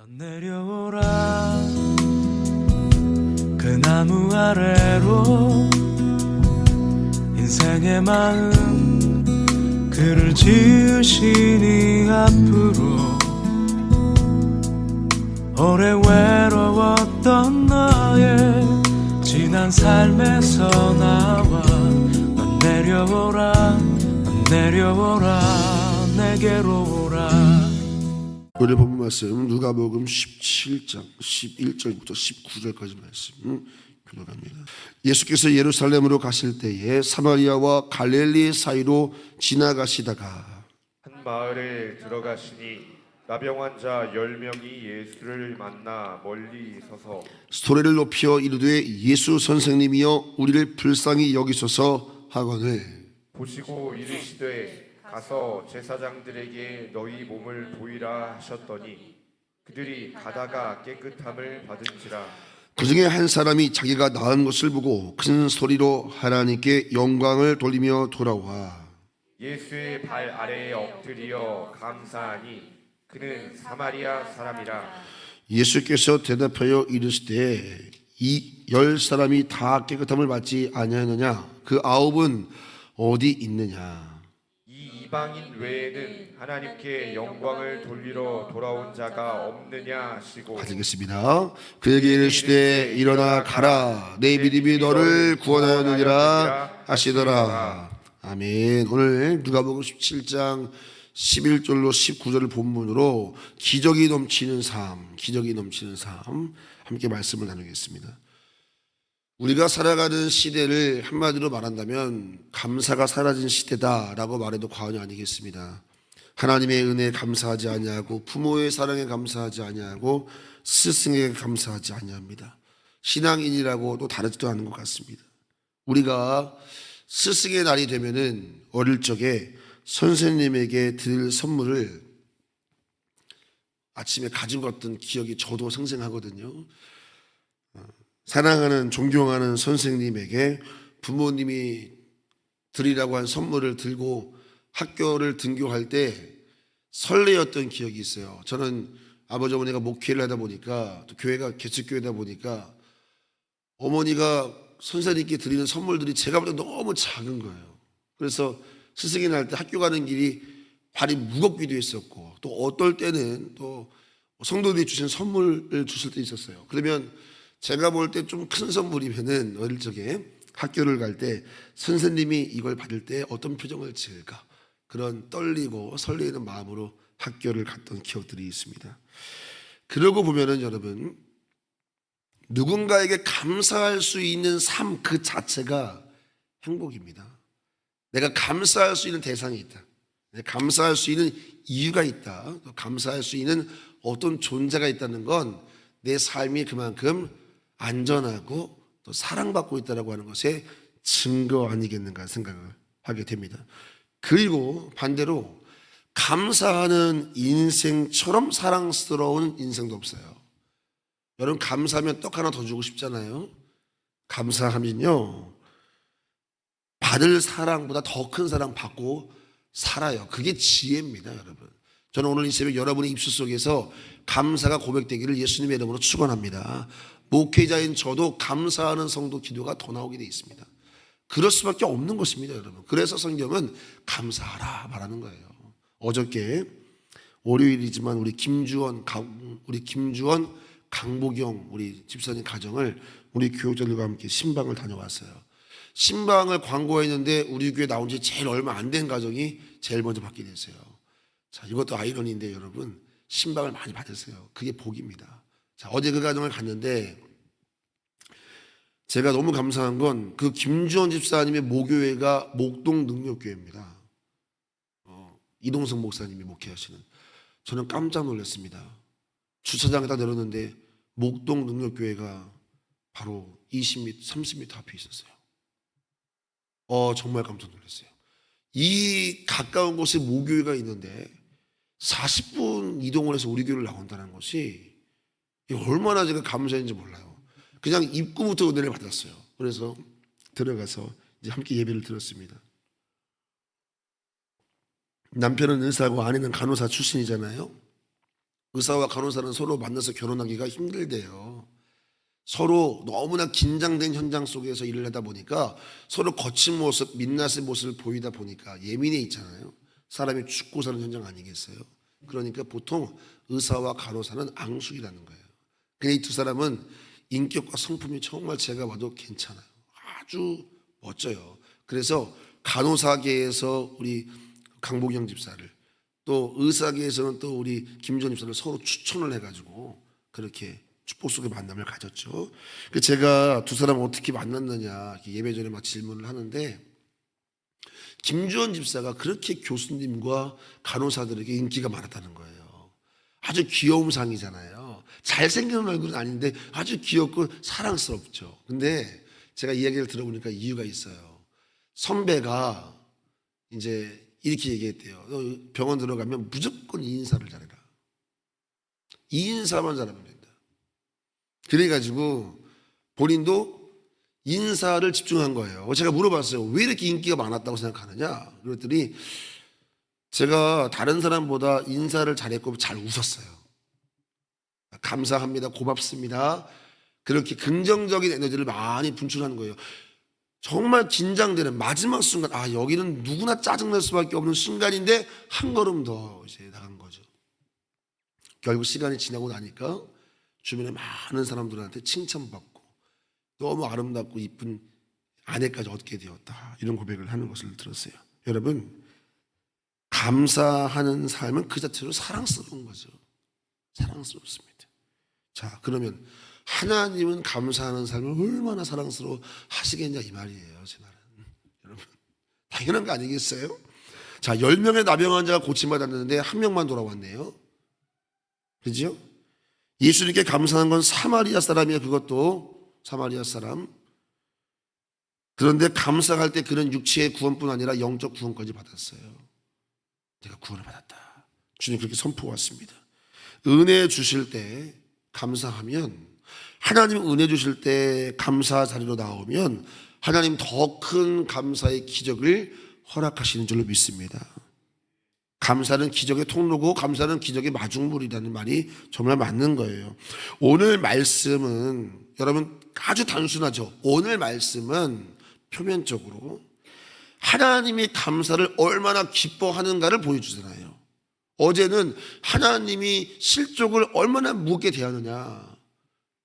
넌 내려오라 그 나무 아래로 인생의 마음 그를 지으시니 앞으로 오래 외로웠던 너의 지난 삶에서 나와 넌 내려오라 넌 내려오라 내게로 오라. 오늘 본문 말씀 누가복음 17장 11절부터 19절까지 말씀 교독합니다. 예수께서 예루살렘으로 가실 때에 사마리아와 갈릴리 사이로 지나가시다가 한 마을에 들어가시니 나병 환자 10명이 예수를 만나 멀리 서서 소리를 높여 이르되 예수 선생님이여 우리를 불쌍히 여기소서 하거늘 보시고 이르시되 가서 제사장들에게 너희 몸을 보이라 하셨더니 그들이 가다가 깨끗함을 받은지라. 그 중에 한 사람이 자기가 나은 것을 보고 큰 소리로 하나님께 영광을 돌리며 돌아와 예수의 발 아래에 엎드리어 감사하니 그는 사마리아 사람이라. 예수께서 대답하여 이르시되 이 10사람이 다 깨끗함을 받지 아니하느냐 그 9은 어디 있느냐. 이 이방인 외에는 하나님께 영광을 돌리러 돌아온 자가 없느냐 하시고 가지겠습니다. 그에게 이르시되 일어나 가라 내 믿음이 너를 구원하였느니라 하시더라. 아멘. 오늘 누가복음 17장 11절로 19절을 본문으로 기적이 넘치는 삶 함께 말씀을 나누겠습니다. 우리가 살아가는 시대를 한마디로 말한다면 감사가 사라진 시대다라고 말해도 과언이 아니겠습니다. 하나님의 은혜에 감사하지 아니하고 부모의 사랑에 감사하지 아니하고 스승에게 감사하지 아니합니다. 신앙인이라고도 다르지도 않은 것 같습니다. 우리가 스승의 날이 되면은 어릴 적에 선생님에게 드릴 선물을 아침에 가지고 갔던 기억이 저도 생생하거든요. 사랑하는 존경하는 선생님에게 부모님이 드리라고 한 선물을 들고 학교를 등교할 때 설레었던 기억이 있어요. 저는 아버지 어머니가 목회를 하다 보니까 또 교회가 개척교회다 보니까 어머니가 선생님께 드리는 선물들이 제가 볼 때 너무 작은 거예요. 그래서 스승의 날 때 학교 가는 길이 발이 무겁기도 했었고 또 어떨 때는 또 성도들이 주신 선물을 주실 때 있었어요. 그러면 제가 볼 때 좀 큰 선물이면은 어릴 적에 학교를 갈 때 선생님이 이걸 받을 때 어떤 표정을 지을까 그런 떨리고 설레이는 마음으로 학교를 갔던 기억들이 있습니다. 그러고 보면은 여러분 누군가에게 감사할 수 있는 삶 그 자체가 행복입니다. 내가 감사할 수 있는 대상이 있다. 감사할 수 있는 이유가 있다. 또 감사할 수 있는 어떤 존재가 있다는 건 내 삶이 그만큼 안전하고 또 사랑받고 있다라고 하는 것의 증거 아니겠는가 생각을 하게 됩니다. 그리고 반대로 감사하는 인생처럼 사랑스러운 인생도 없어요. 여러분 감사하면 떡 하나 더 주고 싶잖아요. 감사하면요 받을 사랑보다 더 큰 사랑 받고 살아요. 그게 지혜입니다, 여러분. 저는 오늘 이 새벽 여러분의 입술 속에서 감사가 고백되기를 예수님의 이름으로 축원합니다. 목회자인 저도 감사하는 성도 기도가 더 나오게 돼 있습니다. 그럴 수밖에 없는 것입니다, 여러분. 그래서 성경은 감사하라 말하는 거예요. 어저께 월요일이지만 우리 김주원, 강보경 우리 집사님 가정을 우리 교육자들과 함께 신방을 다녀왔어요. 신방을 광고했는데 우리 교회 나온 지 제일 얼마 안 된 가정이 제일 먼저 받게 됐어요. 자, 이것도 아이러니인데 여러분 신방을 많이 받으세요. 그게 복입니다. 자, 어제 그 가정을 갔는데 제가 너무 감사한 건 그 김주원 집사님의 모교회가 목동 능력교회입니다. 이동성 목사님이 목회하시는. 저는 깜짝 놀랐습니다. 주차장에 딱 내렸는데 목동 능력교회가 바로 20m, 30m 앞에 있었어요. 정말 깜짝 놀랐어요. 이 가까운 곳에 모교회가 있는데 40분 이동을 해서 우리 교회를 나온다는 것이 얼마나 제가 감사했는지 몰라요. 그냥 입구부터 은혜를 받았어요. 그래서 들어가서 이제 함께 예배를 드렸습니다. 남편은 의사고 아내는 간호사 출신이잖아요. 의사와 간호사는 서로 만나서 결혼하기가 힘들대요. 서로 너무나 긴장된 현장 속에서 일을 하다 보니까 서로 거친 모습, 민낯의 모습을 보이다 보니까 예민해 있잖아요. 사람이 죽고 사는 현장 아니겠어요? 그러니까 보통 의사와 간호사는 앙숙이라는 거예요. 근데 이 두 사람은 인격과 성품이 정말 제가 봐도 괜찮아요. 아주 멋져요. 그래서 간호사계에서 우리 강복영 집사를, 또 의사계에서는 또 우리 김전 집사를 서로 추천을 해가지고 그렇게 축복 속의 만남을 가졌죠. 제가 두 사람을 어떻게 만났느냐 예배 전에 막 질문을 하는데, 김주원 집사가 그렇게 교수님과 간호사들에게 인기가 많았다는 거예요. 아주 귀여운 상이잖아요. 잘생긴 얼굴은 아닌데 아주 귀엽고 사랑스럽죠. 근데 제가 이야기를 들어보니까 이유가 있어요. 선배가 이제 이렇게 얘기했대요. 너 병원 들어가면 무조건 이인사를 잘해라. 이인사만 잘하면 된다. 그래가지고 본인도 인사를 집중한 거예요. 제가 물어봤어요. 왜 이렇게 인기가 많았다고 생각하느냐? 그랬더니 제가 다른 사람보다 인사를 잘했고 잘 웃었어요. 감사합니다. 고맙습니다. 그렇게 긍정적인 에너지를 많이 분출하는 거예요. 정말 긴장되는 마지막 순간, 여기는 누구나 짜증날 수밖에 없는 순간인데 한 걸음 더 이제 나간 거죠. 결국 시간이 지나고 나니까 주변에 많은 사람들한테 칭찬받고 너무 아름답고 이쁜 아내까지 얻게 되었다, 이런 고백을 하는 것을 들었어요. 여러분, 감사하는 삶은 그 자체로 사랑스러운 거죠. 사랑스럽습니다. 자, 그러면 하나님은 감사하는 삶을 얼마나 사랑스러워 하시겠냐 이 말이에요. 제 말은 여러분 당연한 거 아니겠어요? 자, 10명의 나병 환자가 고침받았는데 한 명만 돌아왔네요. 그죠? 예수님께 감사한 건 사마리아 사람이에요. 그것도 사마리아 사람. 그런데 감사할 때 그는 육체의 구원뿐 아니라 영적 구원까지 받았어요. 내가 구원을 받았다. 주님 그렇게 선포했습니다. 은혜 주실 때 감사하면, 하나님 은혜 주실 때 감사 자리로 나오면 하나님 더 큰 감사의 기적을 허락하시는 줄로 믿습니다. 감사는 기적의 통로고 감사는 기적의 마중물이라는 말이 정말 맞는 거예요. 오늘 말씀은 여러분 아주 단순하죠. 오늘 말씀은 표면적으로 하나님이 감사를 얼마나 기뻐하는가를 보여주잖아요. 어제는 하나님이 실족을 얼마나 무겁게 대하느냐,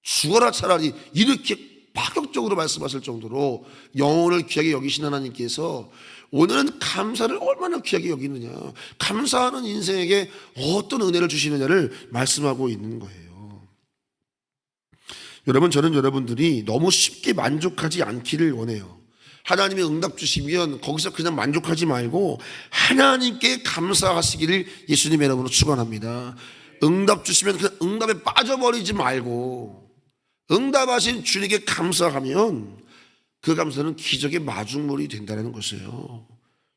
죽어라 차라리, 이렇게 파격적으로 말씀하실 정도로 영혼을 귀하게 여기신 하나님께서 오늘은 감사를 얼마나 귀하게 여기느냐, 감사하는 인생에게 어떤 은혜를 주시느냐를 말씀하고 있는 거예요. 여러분, 저는 여러분들이 너무 쉽게 만족하지 않기를 원해요. 하나님의 응답 주시면 거기서 그냥 만족하지 말고 하나님께 감사하시기를 예수님의 이름으로 축원합니다. 응답 주시면 그냥 응답에 빠져버리지 말고 응답하신 주님께 감사하면 그 감사는 기적의 마중물이 된다는 것이에요.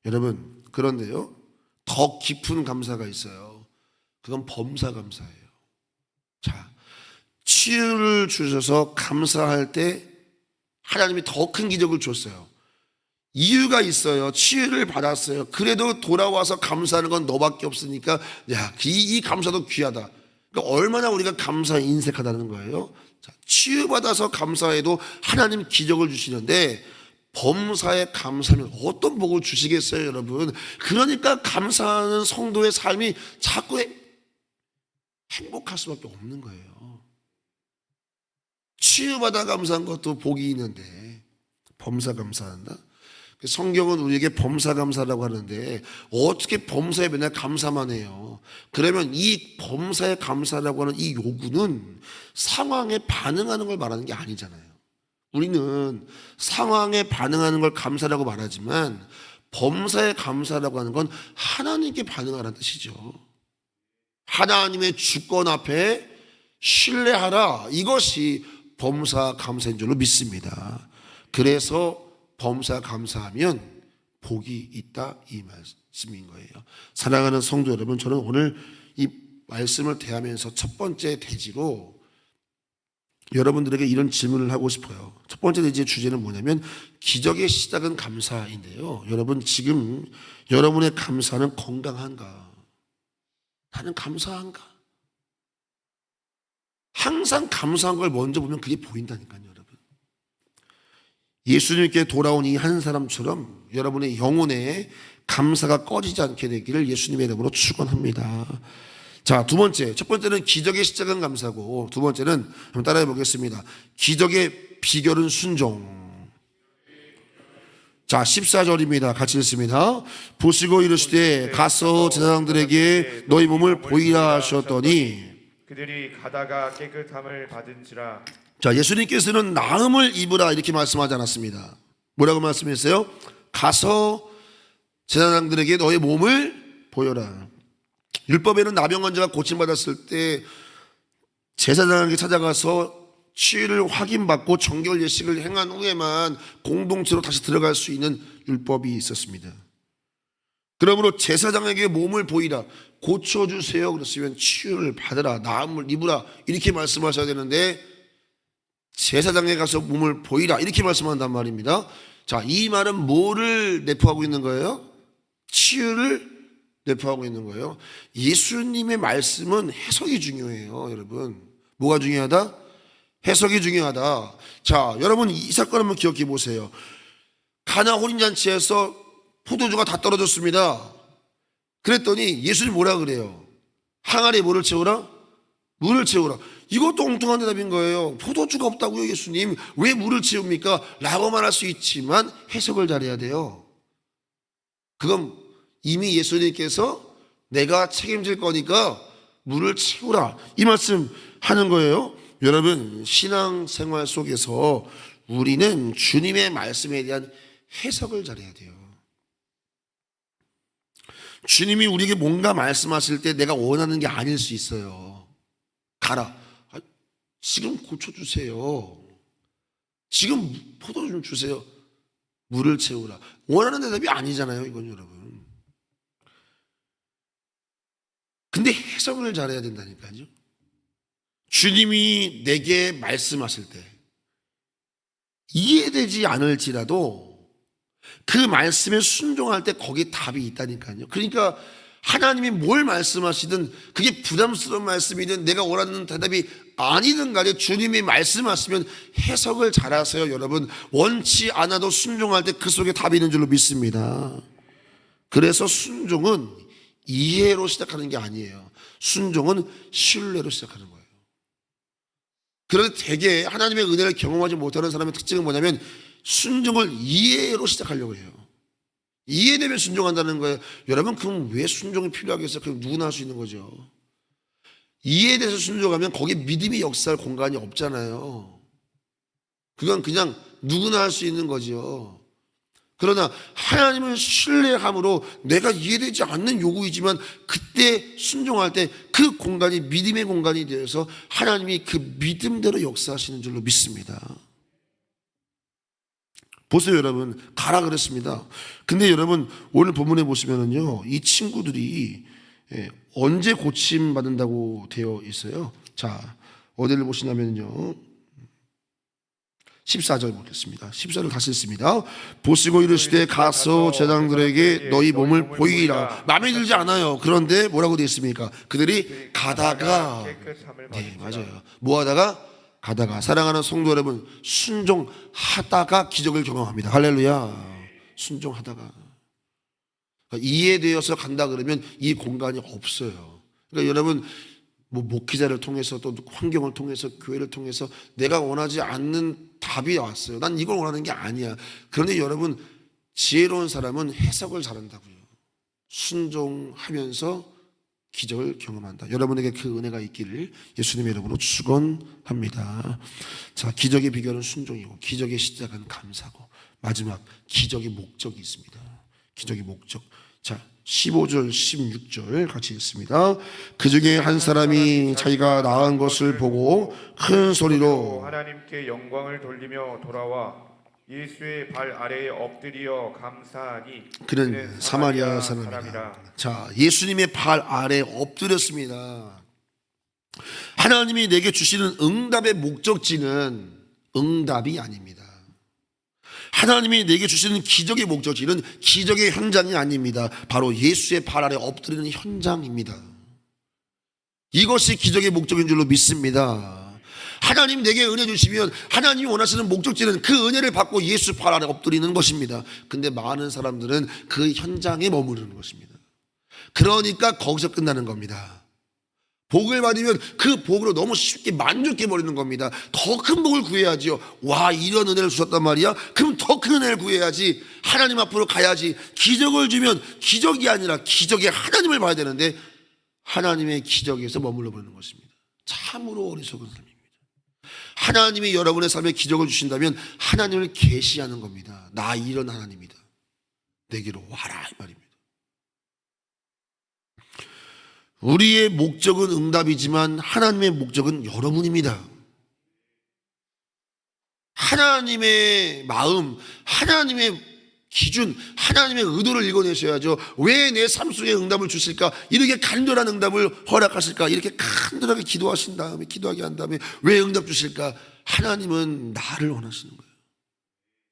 여러분, 그런데요, 더 깊은 감사가 있어요. 그건 범사 감사예요. 자, 치유를 주셔서 감사할 때 하나님이 더 큰 기적을 줬어요. 이유가 있어요. 치유를 받았어요. 그래도 돌아와서 감사하는 건 너밖에 없으니까 이 감사도 귀하다. 그러니까 얼마나 우리가 감사에 인색하다는 거예요. 자, 치유받아서 감사해도 하나님 기적을 주시는데 범사에 감사하면 어떤 복을 주시겠어요, 여러분? 그러니까 감사하는 성도의 삶이 자꾸 행복할 수밖에 없는 거예요. 치유받아 감사한 것도 복이 있는데 범사 감사한다? 성경은 우리에게 범사 감사라고 하는데 어떻게 범사에 맨날 감사만 해요? 그러면 이 범사에 감사라고 하는 이 요구는 상황에 반응하는 걸 말하는 게 아니잖아요. 우리는 상황에 반응하는 걸 감사라고 말하지만 범사에 감사라고 하는 건 하나님께 반응하라는 뜻이죠. 하나님의 주권 앞에 신뢰하라, 이것이 범사 감사인 줄로 믿습니다. 그래서 범사 감사하면 복이 있다, 이 말씀인 거예요. 사랑하는 성도 여러분, 저는 오늘 이 말씀을 대하면서 첫 번째 대지로 여러분들에게 이런 질문을 하고 싶어요. 첫 번째 대지의 주제는 뭐냐면 기적의 시작은 감사인데요. 여러분, 지금 여러분의 감사는 건강한가? 나는 감사한가? 항상 감사한 걸 먼저 보면 그게 보인다니까요, 여러분. 예수님께 돌아온 이 한 사람처럼 여러분의 영혼에 감사가 꺼지지 않게 되기를 예수님의 이름으로 축원합니다. 자, 두 번째, 첫 번째는 기적의 시작은 감사고, 두 번째는 한번 따라해 보겠습니다. 기적의 비결은 순종. 자, 14절입니다. 같이 읽습니다. 보시고 이르시되 가서 제사장들에게 너희 몸을 보이라 하셨더니, 그들이 가다가 깨끗함을 받은지라. 자, 예수님께서는 나음을 입으라 이렇게 말씀하지 않았습니다. 뭐라고 말씀했어요? 가서 제사장들에게 너희 몸을 보여라. 율법에는 나병 환자가 고침받았을 때 제사장에게 찾아가서 치유를 확인받고 정결 예식을 행한 후에만 공동체로 다시 들어갈 수 있는 율법이 있었습니다. 그러므로 제사장에게 몸을 보이라, 고쳐주세요 그랬으면 치유를 받으라, 나음을 입으라 이렇게 말씀하셔야 되는데 제사장에 가서 몸을 보이라 이렇게 말씀한단 말입니다. 자, 이 말은 뭐를 내포하고 있는 거예요? 치유를 내포하고 있는 거예요. 예수님의 말씀은 해석이 중요해요, 여러분. 뭐가 중요하다? 해석이 중요하다. 자, 여러분 이 사건 한번 기억해 보세요. 가나 혼인잔치에서 포도주가 다 떨어졌습니다. 그랬더니 예수님 뭐라 그래요? 항아리에 뭐를 채우라? 물을 채우라. 이것도 엉뚱한 대답인 거예요. 포도주가 없다고요, 예수님. 왜 물을 채웁니까? 라고 말할 수 있지만 해석을 잘해야 돼요. 그건 이미 예수님께서 내가 책임질 거니까 물을 채우라 이 말씀 하는 거예요. 여러분, 신앙생활 속에서 우리는 주님의 말씀에 대한 해석을 잘해야 돼요. 주님이 우리에게 뭔가 말씀하실 때 내가 원하는 게 아닐 수 있어요. 가라. 지금 고쳐주세요. 지금 포도 좀 주세요. 물을 채우라. 원하는 대답이 아니잖아요, 이건 여러분. 근데 해석을 잘해야 된다니까요. 주님이 내게 말씀하실 때 이해되지 않을지라도 그 말씀에 순종할 때 거기에 답이 있다니까요. 그러니까 하나님이 뭘 말씀하시든 그게 부담스러운 말씀이든 내가 원하는 대답이 아니든 간에 주님이 말씀하시면 해석을 잘하세요. 여러분, 원치 않아도 순종할 때 그 속에 답이 있는 줄로 믿습니다. 그래서 순종은 이해로 시작하는 게 아니에요. 순종은 신뢰로 시작하는 거예요. 그런데 대개 하나님의 은혜를 경험하지 못하는 사람의 특징은 뭐냐면 순종을 이해로 시작하려고 해요. 이해되면 순종한다는 거예요. 여러분, 그럼 왜 순종이 필요하겠어요? 그럼 누구나 할 수 있는 거죠. 이해돼서 순종하면 거기에 믿음이 역사할 공간이 없잖아요. 그건 그냥 누구나 할 수 있는 거죠. 그러나 하나님을 신뢰함으로 내가 이해되지 않는 요구이지만 그때 순종할 때 그 공간이 믿음의 공간이 되어서 하나님이 그 믿음대로 역사하시는 줄로 믿습니다. 보세요, 여러분. 가라 그랬습니다. 근데 여러분, 오늘 본문에 보시면은요, 이 친구들이 언제 고침받는다고 되어 있어요? 자, 어디를 보시냐면요, 14절 보겠습니다. 14절 다시 읽습니다. 보시고 이르시되 가서 제사장들에게 너희 몸을 보이라. 마음에 들지 않아요. 그런데 뭐라고 되어 있습니까? 그들이 가다가, 네, 맞아요. 뭐 하다가? 가다가. 사랑하는 성도 여러분, 순종하다가 기적을 경험합니다. 할렐루야. 순종하다가. 그러니까 이해되어서 간다 그러면 이 공간이 없어요. 그러니까 여러분, 뭐 목회자를 통해서 또 환경을 통해서 교회를 통해서 내가 원하지 않는 답이 왔어요. 난 이걸 원하는 게 아니야. 그런데 여러분, 지혜로운 사람은 해석을 잘한다고요. 순종하면서 기적을 경험한다. 여러분에게 그 은혜가 있기를 예수님의 이름으로 축원합니다. 자, 기적의 비결은 순종이고 기적의 시작은 감사고 마지막 기적의 목적이 있습니다. 기적의 목적. 자, 15절 16절 같이 읽습니다. 그 중에 한 사람이 자기가 나은 것을 보고 큰 소리로 하나님께 영광을 돌리며 돌아와 예수의 발 아래에 엎드려 감사하니 그는 사마리아 사람이라. 자, 예수님의 발 아래에 엎드렸습니다. 하나님이 내게 주시는 응답의 목적지는 응답이 아닙니다. 하나님이 내게 주시는 기적의 목적지는 기적의 현장이 아닙니다. 바로 예수의 발 아래 엎드리는 현장입니다. 이것이 기적의 목적인 줄로 믿습니다. 하나님 내게 은혜 주시면 하나님이 원하시는 목적지는 그 은혜를 받고 예수 발 아래 엎드리는 것입니다. 근데 많은 사람들은 그 현장에 머무르는 것입니다. 그러니까 거기서 끝나는 겁니다. 복을 받으면 그 복으로 너무 쉽게 만족해버리는 겁니다. 더 큰 복을 구해야지요. 와, 이런 은혜를 주셨단 말이야? 그럼 더 큰 은혜를 구해야지. 하나님 앞으로 가야지. 기적을 주면 기적이 아니라 기적의 하나님을 봐야 되는데 하나님의 기적에서 머물러 버리는 것입니다. 참으로 어리석은 삶입니다. 하나님이 여러분의 삶에 기적을 주신다면 하나님을 계시하는 겁니다. 나 이런 하나님이다. 내게로 와라 이 말입니다. 우리의 목적은 응답이지만 하나님의 목적은 여러분입니다. 하나님의 마음, 하나님의 기준, 하나님의 의도를 읽어내셔야죠. 왜 내 삶 속에 응답을 주실까? 이렇게 간절한 응답을 허락하실까? 이렇게 간절하게 기도하신 다음에, 기도하게 한 다음에 왜 응답 주실까? 하나님은 나를 원하시는 거예요.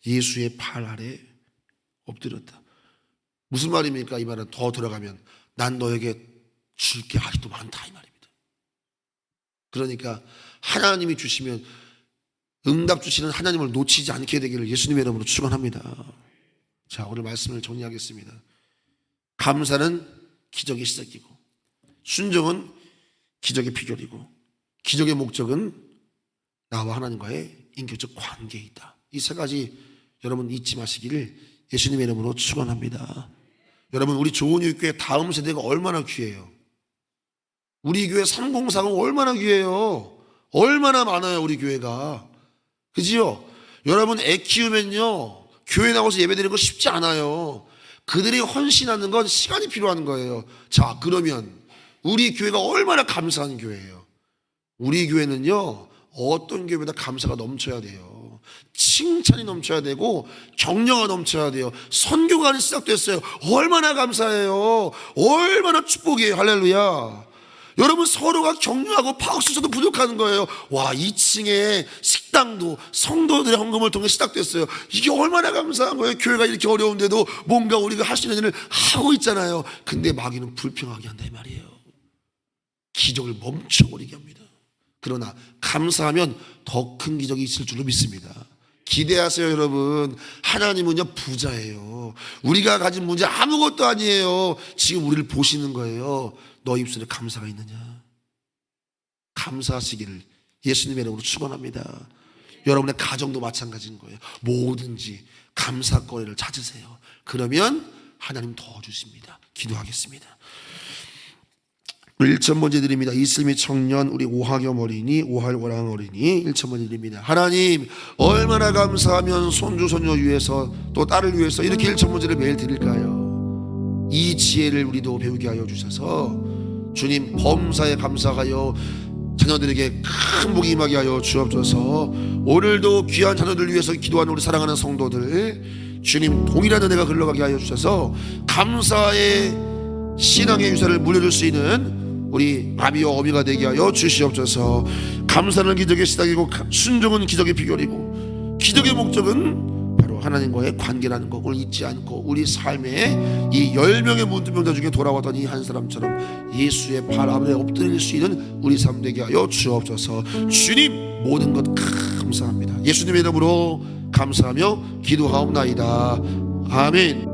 예수의 발 아래 엎드렸다. 무슨 말입니까? 이 말은 더 들어가면 난 너에게 줄 게 아직도 많다 이 말입니다. 그러니까 하나님이 주시면 응답 주시는 하나님을 놓치지 않게 되기를 예수님의 이름으로 축원합니다. 자, 오늘 말씀을 정리하겠습니다. 감사는 기적의 시작이고 순종은 기적의 비결이고 기적의 목적은 나와 하나님과의 인격적 관계에 있다. 이 세 가지 여러분 잊지 마시기를 예수님의 이름으로 축원합니다. 여러분, 우리 좋은이교회 다음 세대가 얼마나 귀해요. 우리 교회 304가 얼마나 귀해요. 얼마나 많아요 우리 교회가. 그지요? 여러분, 애 키우면요 교회 나와서 예배드리는 거 쉽지 않아요. 그들이 헌신하는 건 시간이 필요한 거예요. 자, 그러면 우리 교회가 얼마나 감사한 교회예요. 우리 교회는요 어떤 교회보다 감사가 넘쳐야 돼요. 칭찬이 넘쳐야 되고 격려가 넘쳐야 돼요. 선교가 시작됐어요. 얼마나 감사해요. 얼마나 축복이에요. 할렐루야. 여러분, 서로가 격려하고 박수쳐도 부족한 거예요. 와, 2층에 식당도 성도들의 헌금을 통해 시작됐어요. 이게 얼마나 감사한 거예요. 교회가 이렇게 어려운데도 뭔가 우리가 할 수 있는 일을 하고 있잖아요. 근데 마귀는 불평하게 한다 이 말이에요. 기적을 멈춰버리게 합니다. 그러나 감사하면 더 큰 기적이 있을 줄로 믿습니다. 기대하세요 여러분. 하나님은요 부자예요. 우리가 가진 문제 아무것도 아니에요. 지금 우리를 보시는 거예요. 너 입술에 감사가 있느냐? 감사하시기를 예수님의 이름으로 축원합니다. 여러분의 가정도 마찬가지인 거예요. 뭐든지 감사거리를 찾으세요. 그러면 하나님 더 주십니다. 기도하겠습니다. 1천 번째 드립니다. 이슬미 청년 우리 오하겸 어린이, 오할워랑 어린이 1천 번째 드립니다. 하나님, 얼마나 감사하면 손주 손녀 위해서 또 딸을 위해서 이렇게 1천 번째를 매일 드릴까요? 이 지혜를 우리도 배우게 하여 주셔서 주님 범사에 감사하여 자녀들에게 큰 복이 임하게 하여 주옵소서. 오늘도 귀한 자녀들 위해서 기도하는 우리 사랑하는 성도들 주님 동일한 은혜가 흘러가게 하여 주셔서 감사의 신앙의 유산을 물려줄 수 있는 우리 아비와 어미가 되게 하여 주시옵소서. 감사는 기적의 시작이고 순종은 기적의 비결이고 기적의 목적은 바로 하나님과의 관계라는 것을 잊지 않고 우리 삶에 이 10명의 문둥병자 중에 돌아왔던 이 한 사람처럼 예수의 발 아래 엎드릴 수 있는 우리 삶 되게 하여 주옵소서. 주님, 모든 것 감사합니다. 예수님의 이름으로 감사하며 기도하옵나이다. 아멘.